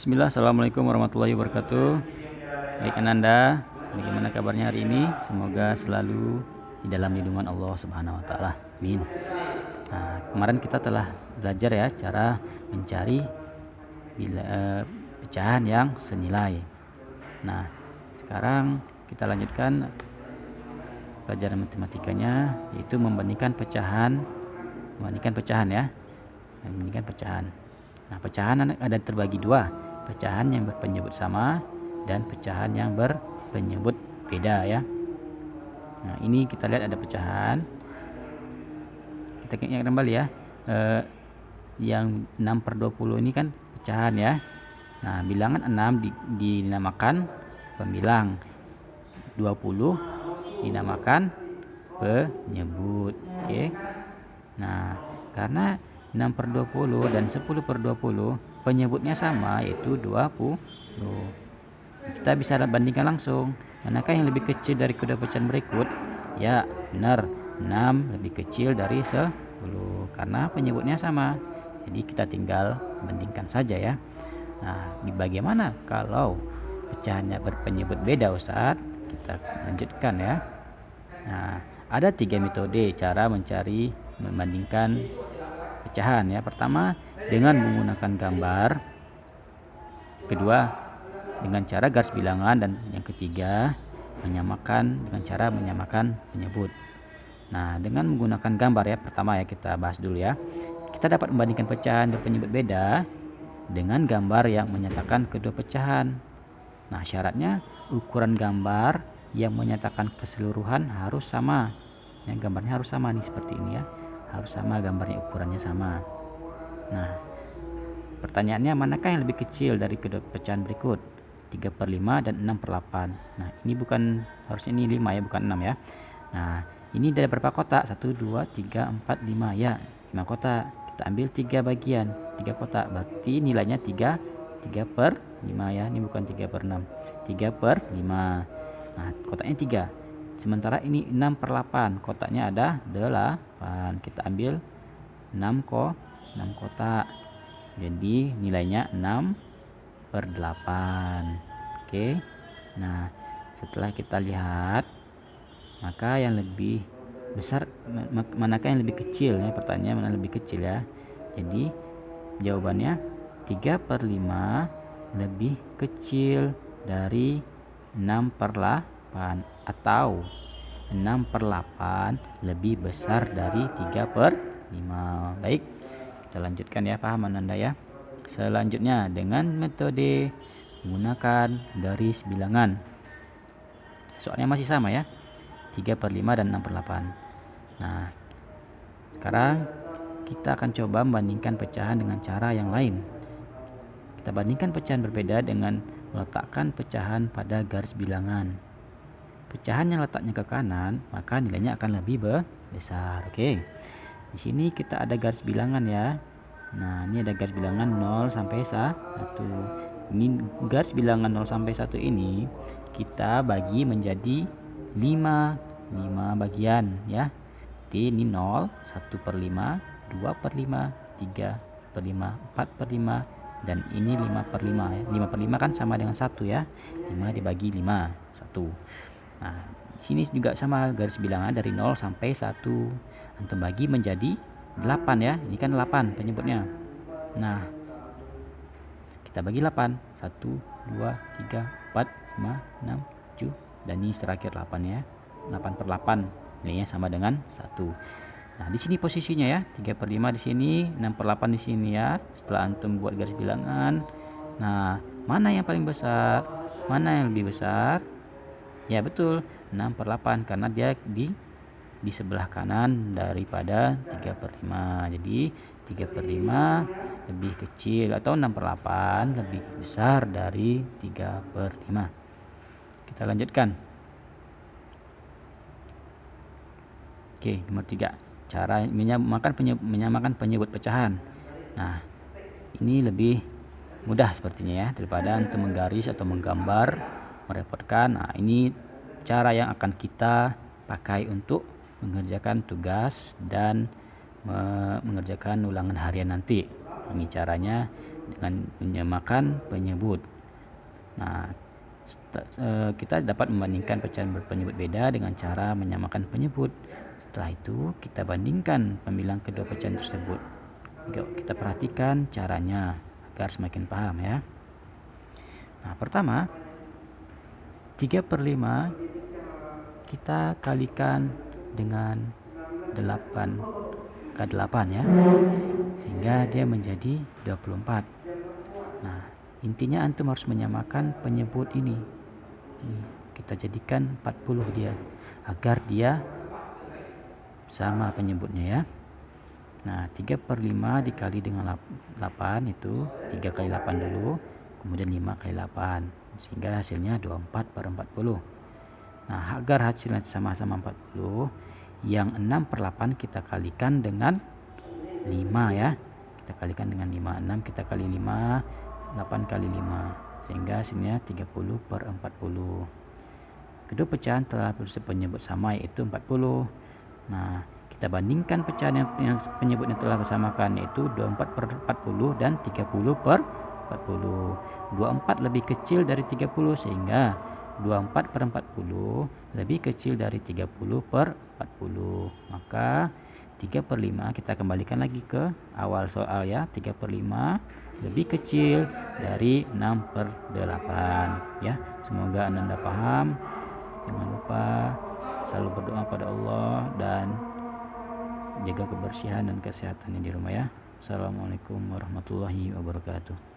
Bismillah, Assalamualaikum warahmatullahi wabarakatuh. Baik Ananda, bagaimana kabarnya hari ini? Semoga selalu di dalam lindungan Allah Subhanahu wa taala. Amin. Nah, kemarin kita telah belajar ya cara mencari pecahan yang senilai. Nah, sekarang kita lanjutkan pelajaran matematikanya, yaitu membandingkan pecahan ya. Membandingkan pecahan. Nah, pecahan ada terbagi dua, pecahan yang berpenyebut sama dan pecahan yang berpenyebut beda ya. Nah, ini kita lihat ada pecahan. Kita ingat kembali ya, yang 6/20 ini kan pecahan ya. Nah, bilangan 6 dinamakan pembilang, 20 dinamakan penyebut. Oke. Nah, karena 6/20 dan 10/20 penyebutnya sama, yaitu 20. Kita bisa bandingkan langsung, manakah yang lebih kecil dari kedua pecahan berikut? Ya, benar, 6 lebih kecil dari 10 karena penyebutnya sama. Jadi kita tinggal bandingkan saja ya. Nah, bagaimana kalau pecahannya berpenyebut beda, Ustaz? Kita lanjutkan ya. Nah, ada 3 metode cara membandingkan pecahan ya. Pertama, dengan menggunakan gambar. Kedua, dengan cara garis bilangan, dan yang ketiga, dengan cara menyamakan penyebut. Nah, dengan menggunakan gambar ya, pertama ya kita bahas dulu ya. Kita dapat membandingkan pecahan berpenyebut beda dengan gambar yang menyatakan kedua pecahan. Nah, syaratnya ukuran gambar yang menyatakan keseluruhan harus sama. Yang gambarnya harus sama nih, seperti ini ya. Harus sama gambarnya, ukurannya sama. Nah, pertanyaannya, manakah yang lebih kecil dari kedua pecahan berikut? 3/5 dan 6/8. Nah, ini harusnya ini 5 ya, bukan 6 ya. Nah, ini dari berapa kotak? 1, 2, 3, 4, 5 ya. 5 kotak. Kita ambil 3 bagian, 3 kotak. Berarti nilainya 3/5 ya. Ini bukan 3/6. 3/5. Nah, kotaknya 3. Sementara ini 6/8. Kotaknya ada 8. Kita ambil 6 kotak. Jadi nilainya 6/8. Oke. Nah, setelah kita lihat, maka yang lebih besar manakah yang lebih kecil ya? Pertanyaan mana lebih kecil ya. Jadi jawabannya 3/5 lebih kecil dari 6/8, atau 6/8 lebih besar dari 3/5. Baik, kita lanjutkan ya, paham Anda ya. Selanjutnya, dengan metode menggunakan garis bilangan. Soalnya masih sama ya, 3/5 dan 6/8. Nah, sekarang kita akan coba membandingkan pecahan dengan cara yang lain. Kita bandingkan pecahan berbeda dengan meletakkan pecahan pada garis bilangan. Pecahan yang letaknya ke kanan, maka nilainya akan lebih besar. Oke. Di sini kita ada garis bilangan ya. Nah, ini ada garis bilangan 0 sampai 1. Ini garis bilangan 0 sampai 1 ini kita bagi menjadi 5 bagian ya. Jadi ini 0, 1/5, 2/5, 3/5, 4/5, dan ini 5/5 ya. 5/5 kan sama dengan 1 ya. 5 dibagi 5, 1. Nah, di sini juga sama garis bilangan dari 0 sampai 1. Antum bagi menjadi 8 ya. Ini kan 8 penyebutnya. Nah, kita bagi 8. 1, 2, 3, 4, 5, 6, 7, dan ini terakhir 8 ya. 8/8 nilainya sama dengan 1. Nah, di sini posisinya ya, 3/5 di sini, 6/8 di sini ya. Setelah antum buat garis bilangan, nah, mana yang paling besar? Mana yang lebih besar? Ya betul, 6/8 karena dia di sebelah kanan daripada 3/5. Jadi 3/5 lebih kecil, atau 6/8 lebih besar dari 3/5. Kita lanjutkan. Oke, nomor 3. Cara menyamakan penyebut pecahan. Nah, ini lebih mudah sepertinya ya, daripada antum menggaris atau menggambar, merepotkan. Nah, ini cara yang akan kita pakai untuk mengerjakan tugas dan mengerjakan ulangan harian nanti. Ini caranya dengan menyamakan penyebut. Nah, kita dapat membandingkan pecahan berpenyebut beda dengan cara menyamakan penyebut. Setelah itu kita bandingkan pembilang kedua pecahan tersebut. Kita perhatikan caranya agar semakin paham ya. Nah, pertama 3/5 kita kalikan dengan 8 ke 8 ya, sehingga dia menjadi 24. Nah, intinya antum harus menyamakan penyebut ini. Kita jadikan 40 dia, agar dia sama penyebutnya ya. Nah, 3/5 dikali dengan 8 itu 3 kali 8 dulu, kemudian 5 kali 8, sehingga hasilnya 24/40. Nah, agar hasilnya sama-sama 40, yang 6/8 kita kalikan dengan 5 ya. Kita kalikan dengan 5, 6 kita kali 5, 8 kali 5, sehingga hasilnya 30/40. Kedua pecahan telah penyebut sama, yaitu 40. Nah, kita bandingkan pecahan yang penyebutnya telah bersamakan, yaitu 24/40 dan 30/40. 24 lebih kecil dari 30, sehingga 24/40 lebih kecil dari 30/40. Maka 3/5 kita kembalikan lagi ke awal soal ya. 3/5 lebih kecil dari 6/8 ya. Semoga Anda paham. Jangan lupa selalu berdoa pada Allah dan jaga kebersihan dan kesehatannya di rumah ya. Assalamualaikum warahmatullahi wabarakatuh.